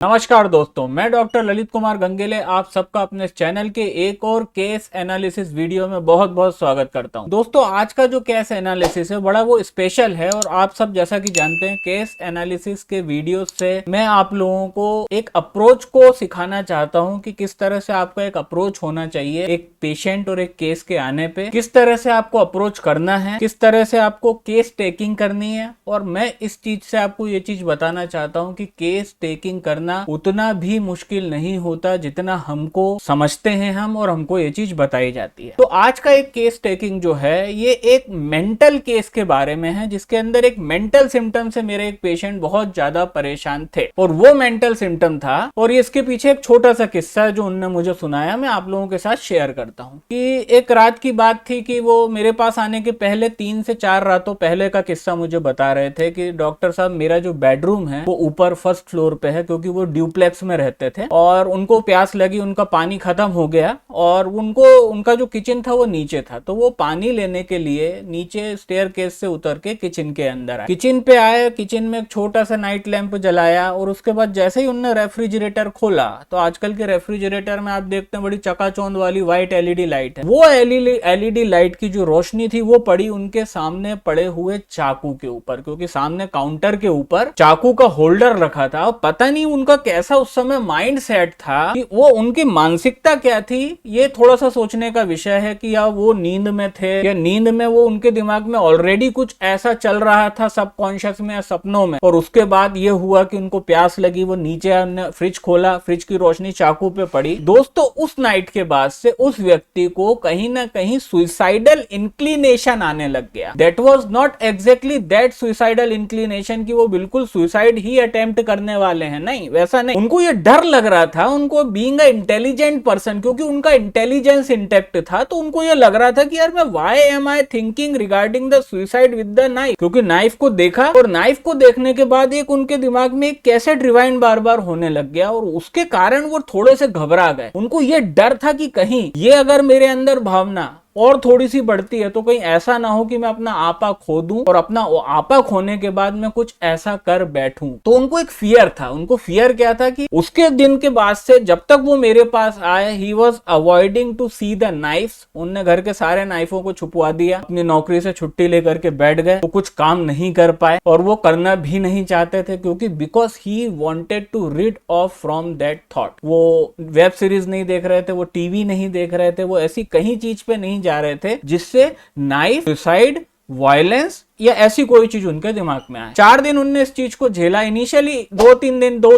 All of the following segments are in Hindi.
नमस्कार दोस्तों, मैं डॉक्टर ललित कुमार गंगेले आप सबका अपने चैनल के एक और केस एनालिसिस वीडियो में बहुत बहुत स्वागत करता हूं। दोस्तों, आज का जो केस एनालिसिस है बड़ा वो स्पेशल है और आप सब जैसा कि जानते हैं केस एनालिसिस के वीडियो से मैं आप लोगों को एक अप्रोच को सिखाना चाहता हूं कि किस तरह से आपका एक अप्रोच होना चाहिए एक पेशेंट और एक केस के आने पे, किस तरह से आपको अप्रोच करना है, किस तरह से आपको केस टेकिंग करनी है। और मैं इस चीज से आपको ये चीज बताना चाहता हूँ कि केस टेकिंग करना उतना भी मुश्किल नहीं होता जितना हमको समझते हैं हम और हमको ये चीज बताई जाती है। तो आज का एक केस टेकिंग जो है ये एक मेंटल केस के बारे में है, जिसके अंदर एक मेंटल सिम्टम से मेरे एक पेशेंट बहुत ज्यादा परेशान थे और वो मेंटल सिम्टम था। और ये इसके पीछे एक छोटा सा किस्सा है जो उन्होंने मुझे सुनाया, मैं आप लोगों के साथ शेयर करता हूँ। कि एक रात की बात थी कि वो मेरे पास आने के पहले 3 से 4 रातों पहले का किस्सा मुझे बता रहे थे कि डॉक्टर साहब मेरा जो बेडरूम है वो ऊपर फर्स्ट फ्लोर पे है, क्योंकि वो ड्यूप्लेक्स में रहते थे और उनको प्यास लगी, उनका पानी खत्म हो गया और उनका जो किचन था वो नीचे था। तो वो पानी लेने के लिए नीचे स्टेयरकेस से उतर के किचन के अंदर आए। किचन पे आए, किचन में एक छोटा सा नाइट लैंप जलाया और उसके बाद जैसे ही उन्होंने रेफ्रिजरेटर खोला तो आजकल के रेफ्रिजरेटर में आप देखते हैं बड़ी चकाचौंध वाली व्हाइट एलईडी लाइट है। वो एलईडी लाइट की जो रोशनी थी वो पड़ी उनके सामने पड़े हुए चाकू के ऊपर, क्योंकि सामने काउंटर के ऊपर चाकू का होल्डर रखा था। और पता नहीं उनका कैसा उस समय माइंड सेट था कि वो उनकी मानसिकता क्या थी, ये थोड़ा सा सोचने का विषय है कि या वो नींद में थे या नींद में वो उनके दिमाग में ऑलरेडी कुछ ऐसा चल रहा था सबकॉन्शियस में या सपनों में। और उसके बाद ये हुआ कि उनको प्यास लगी, वो नीचे फ्रिज खोला, फ्रिज की रोशनी चाकू पे पड़ी। दोस्तों, उस नाइट के बाद से उस व्यक्ति को कहीं ना कहीं सुइसाइडल इंक्लिनेशन आने लग गया। That was not exactly that suicidal inclination कि वो बिल्कुल सुइसाइड ही अटेम्प्ट करने वाले हैं, नहीं वैसा नहीं। उनको ये डर लग रहा था, उनको बीइंग अ इंटेलिजेंट पर्सन, क्योंकि उनका इंटेलिजेंस इंटैक्ट था, तो उनको ये लग रहा था कि यार मैं why am I thinking regarding the suicide with the knife. क्योंकि नाइफ को देखा और नाइफ को देखने के बाद एक उनके दिमाग में एक कैसेट रिवाइंड बार बार होने लग गया और उसके कारण वो थोड़े से घबरा गए। उनको ये डर था कि कहीं ये अगर मेरे अंदर भावना और थोड़ी सी बढ़ती है तो कहीं ऐसा ना हो कि मैं अपना आपा खो दूं और अपना आपा खोने के बाद मैं कुछ ऐसा कर बैठूं। तो उनको एक फियर था। उनको फियर क्या था कि उसके दिन के बाद से जब तक वो मेरे पास आए he was avoiding to see the knives. उनने घर के सारे नाइफों को छुपवा दिया, अपनी नौकरी से छुट्टी लेकर के बैठ गए। वो कुछ काम नहीं कर पाए और वो करना भी नहीं चाहते थे, क्योंकि because he wanted to rid off from that thought. वो वेब सीरीज नहीं देख रहे थे, वो टीवी नहीं देख रहे थे, वो ऐसी कहीं चीज पे नहीं जा रहे थे जिससे नाइफ, सुसाइड, वायलेंस या ऐसी कोई चीज उनके दिमाग में आए। 4 दिन उनने इस चीज को झेला। इनिशियली 2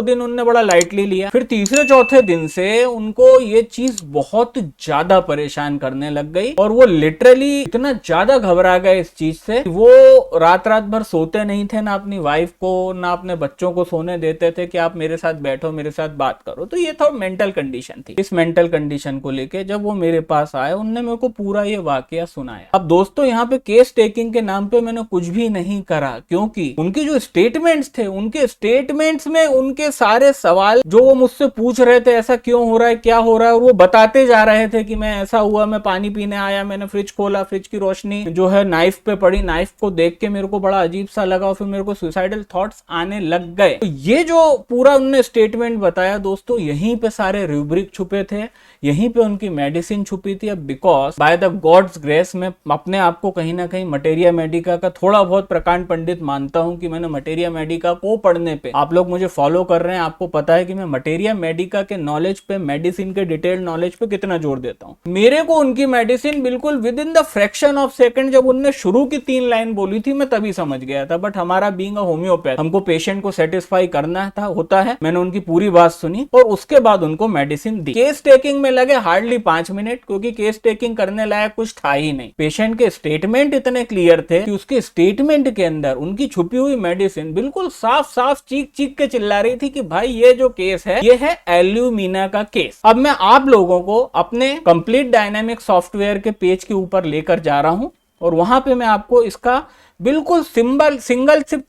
दिन उनने बड़ा लाइटली लिया, फिर तीसरे चौथे दिन से उनको ये चीज बहुत ज्यादा परेशान करने लग गई और वो लिटरली इतना ज्यादा घबरा गए इस चीज से, वो रात भर सोते नहीं थे, ना अपनी वाइफ को ना अपने बच्चों को सोने देते थे कि आप मेरे साथ बैठो, मेरे साथ बात करो। तो ये था मेंटल कंडीशन थी। इस मेंटल कंडीशन को लेके जब वो मेरे पास आए उनने मेरे को पूरा ये वाकया सुनाया। अब दोस्तों, यहाँ पे केस टेकिंग के नाम पे मैंने कुछ भी नहीं करा, क्योंकि उनके जो स्टेटमेंट्स थे, उनके स्टेटमेंट्स में उनके सारे सवाल जो वो मुझसे पूछ रहे थे, ऐसा क्यों हो रहा है, क्या हो रहा है, और वो बताते जा रहे थे कि मैं ऐसा हुआ, मैं पानी पीने आया, मैंने फ्रिज खोला, फ्रिज की रोशनी जो है नाइफ पे पड़ी, नाइफ को देख के मेरे को बड़ा अजीब सा लगा और फिर मेरे को सुसाइडल थॉट्स आने लग गए। तो ये जो पूरा उन्होंने स्टेटमेंट बताया दोस्तों, यहीं पे सारे रूब्रिक छुपे थे, यहीं पे उनकी मेडिसिन छुपी थी। अब because by the gods grace मैं अपने आप को कहीं ना कहीं मटेरिया मेडिका का थोड़ा बहुत प्रकांड पंडित मानता हूं कि मैंने मटेरिया मेडिका को पढ़ने पे, आप लोग मुझे फॉलो कर रहे हैं, आपको पता है कि मैं मटेरिया मेडिका के नॉलेज पे, मेडिसिन के डिटेल्ड नॉलेज पे कितना जोर देता हूं। मेरे को उनकी मेडिसिन बिल्कुल with in the fraction of second, जब उनने शुरू की 3 लाइन बोली थी मैं तभी समझ गया था। बट हमारा बीइंग अ होम्योपैथ, हमको पेशेंट को सेटिस्फाई करना था, होता है। मैंने उनकी पूरी बात सुनी और उसके बाद उनको मेडिसिन दी। केस टेकिंग में लगे हार्डली 5 मिनट, क्योंकि केस टेकिंग करने लायक कुछ था ही नहीं। पेशेंट के स्टेटमेंट इतने क्लियर थे कि उसके स्टेटमेंट के अंदर उनकी छुपी हुई मेडिसिन बिल्कुल साफ साफ चीख चीख के चिल्ला रही थी कि भाई ये जो केस है ये है एल्यूमिना का केस। अब मैं आप लोगों को अपने कंप्लीट डायनामिक सॉफ्टवेयर के पेज के ऊपर लेकर जा रहा हूं। और वहां पे मैं आपको इसका बिल्कुल सिंगल सिर्फ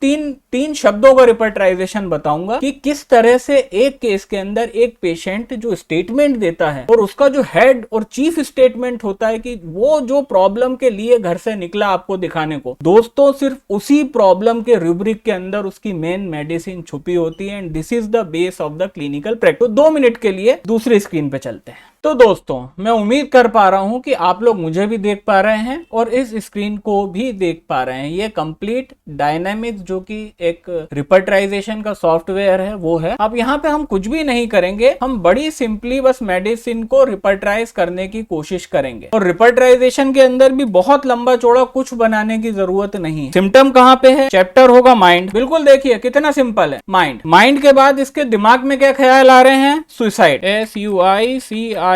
तीन शब्दों का रिपर्टराइजेशन बताऊंगा कि किस तरह से एक केस के अंदर एक पेशेंट जो स्टेटमेंट देता है और उसका जो हेड और चीफ स्टेटमेंट होता है कि वो जो प्रॉब्लम के लिए घर से निकला आपको दिखाने को, दोस्तों सिर्फ उसी प्रॉब्लम के रूब्रिक के अंदर उसकी मेन मेडिसिन छुपी होती है। And this is the base of the clinical practice. तो 2 मिनट के लिए दूसरी स्क्रीन पे चलते हैं। तो दोस्तों मैं उम्मीद कर पा रहा हूं कि आप लोग मुझे भी देख पा रहे हैं और इस स्क्रीन को भी देख पा रहे हैं। ये कंप्लीट डायनामिक्स जो कि एक रिपर्टराइजेशन का सॉफ्टवेयर है वो है। अब यहाँ पे हम कुछ भी नहीं करेंगे, हम बड़ी सिंपली बस मेडिसिन को रिपर्टराइज करने की कोशिश करेंगे। और रिपर्टराइजेशन के अंदर भी बहुत लंबा चौड़ा कुछ बनाने की जरूरत नहीं। सिम्टम कहाँ पे है? चैप्टर होगा माइंड। बिल्कुल देखिए कितना सिंपल है। माइंड के बाद इसके दिमाग में क्या ख्याल आ रहे हैं? Suicide, SUICIDE।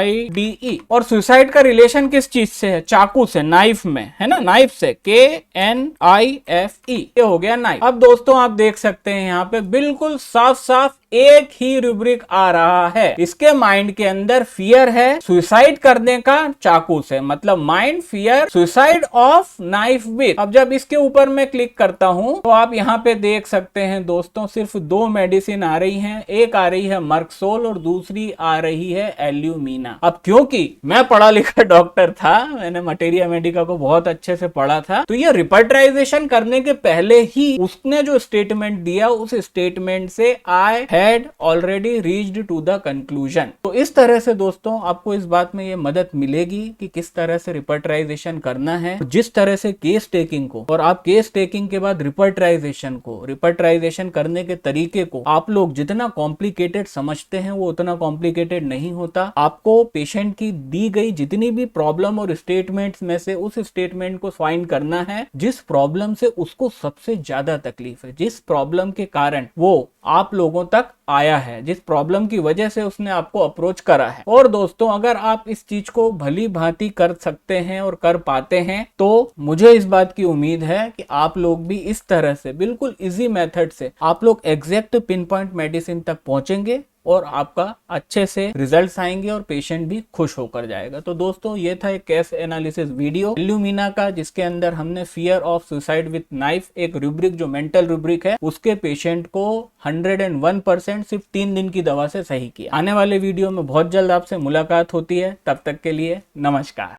और सुसाइड का रिलेशन किस चीज से है? चाकू से, नाइफ में, है ना, नाइफ से, KNIFE। ये हो गया नाइफ। अब दोस्तों आप देख सकते हैं यहाँ पे बिल्कुल साफ साफ एक ही रूब्रिक आ रहा है। इसके माइंड के अंदर फियर है सुसाइड करने का चाकू से, मतलब mind fear suicide of knife with. अब जब इसके ऊपर मैं क्लिक करता हूं तो आप यहाँ पे देख सकते हैं दोस्तों सिर्फ 2 मेडिसिन आ रही हैं। एक आ रही है मर्कसोल और दूसरी आ रही है एल्यूमिना। अब क्योंकि मैं पढ़ा लिखा डॉक्टर था, मैंने मटेरिया मेडिका को बहुत अच्छे से पढ़ा था, तो ये रिपर्टराइजेशन करने के पहले ही उसने जो स्टेटमेंट दिया उस स्टेटमेंट से I had already reached to the conclusion. तो इस तरह से दोस्तों आपको इस बात में ये मदद मिलेगी कि किस तरह से रिपर्टराइजेशन करना है। जिस तरह से केस टेकिंग को और आप केस टेकिंग के बाद रिपर्टराइजेशन को, रिपर्टराइजेशन करने के तरीके को आप लोग जितना कॉम्प्लिकेटेड समझते हैं वो उतना कॉम्प्लिकेटेड नहीं होता। आपको पेशेंट की दी गई जितनी भी प्रॉब्लम और स्टेटमेंट्स में से उस स्टेटमेंट को फाइंड करना है जिस प्रॉब्लम से उसको सबसे ज्यादा तकलीफ है, जिस प्रॉब्लम के कारण वो आप लोगों तक आया है, जिस प्रॉब्लम की वजह से उसने आपको अप्रोच करा है। और दोस्तों अगर आप इस चीज को भली भांति कर सकते हैं और कर पाते हैं तो मुझे इस बात की उम्मीद है कि आप लोग भी इस तरह से बिल्कुल इजी मेथड से आप लोग एग्जैक्ट पिन पॉइंट मेडिसिन तक पहुंचेंगे और आपका अच्छे से रिजल्ट्स आएंगे और पेशेंट भी खुश होकर जाएगा। तो दोस्तों ये था एक केस एनालिसिस वीडियो एल्यूमिना का, जिसके अंदर हमने fear of suicide with knife, एक रूब्रिक जो मेंटल रूब्रिक है, उसके पेशेंट को 101% सिर्फ 3 दिन की दवा से सही किया। आने वाले वीडियो में बहुत जल्द आपसे मुलाकात होती है। तब तक के लिए नमस्कार।